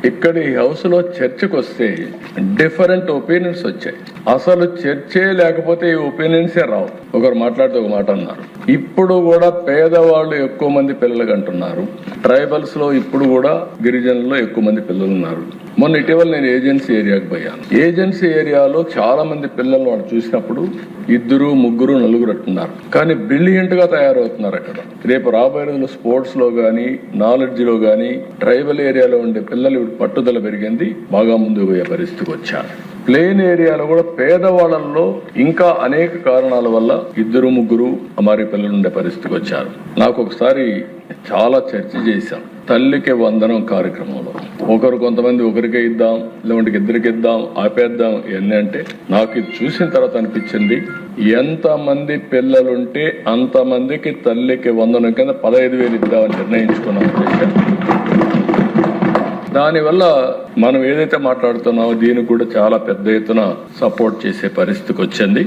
ఇక్కడి హౌస్ లో చర్చకు వస్తే డిఫరెంట్ ఒపీనియన్స్ వచ్చాయి. అసలు చర్చే లేకపోతే ఈ ఒపీనియన్సే రావు. ఒకరు మాట్లాడితే ఒక మాట అన్నారు. ఇప్పుడు కూడా పేదవాళ్ళు ఎక్కువ మంది పిల్లలు అంటున్నారు. ట్రైబల్స్ లో ఇప్పుడు కూడా గిరిజనుల్లో ఎక్కువ మంది పిల్లలు ఉన్నారు. మొన్న ఇటీవల నేను ఏజెన్సీ ఏరియాకి పోయాను. ఏజెన్సీ ఏరియాలో చాలా మంది పిల్లలు వాడు చూసినప్పుడు 2, 3, 4 అంటున్నారు. కానీ బ్రిలియంట్ గా తయారవుతున్నారు అక్కడ. రేపు రాబోయే రోజుల్లో స్పోర్ట్స్ లో గానీ, నాలెడ్జ్ లో గానీ ట్రైబల్ ఏరియాలో ఉండే పిల్లలు ఇప్పుడు పట్టుదల పెరిగింది, బాగా ముందుకు పోయే పరిస్థితికి వచ్చారు. ప్లేన్ ఏరియాలో కూడా పేదవాళ్ళల్లో ఇంకా అనేక కారణాల వల్ల 2, 3 అమారీ పిల్లలు ఉండే పరిస్థితికి వచ్చారు. నాకు ఒకసారి చాలా చర్చ చేశాం. తల్లికి వందనం కార్యక్రమంలో కొంతమంది ఒకరికే ఇద్దాం, లేదంటే ఇద్దరికి ఇద్దాం, ఆపేద్దాం ఇవన్నీ అంటే నాకు ఇది చూసిన తర్వాత అనిపించింది, ఎంతమంది పిల్లలుంటే అంతమందికి తల్లికి వందనం కింద 15,000 ఇద్దామని నిర్ణయించుకున్నాం. దానివల్ల మనం ఏదైతే మాట్లాడుతున్నామో దీనికి కూడా చాలా పెద్ద ఎత్తున సపోర్ట్ చేసే పరిస్థితికి వచ్చింది.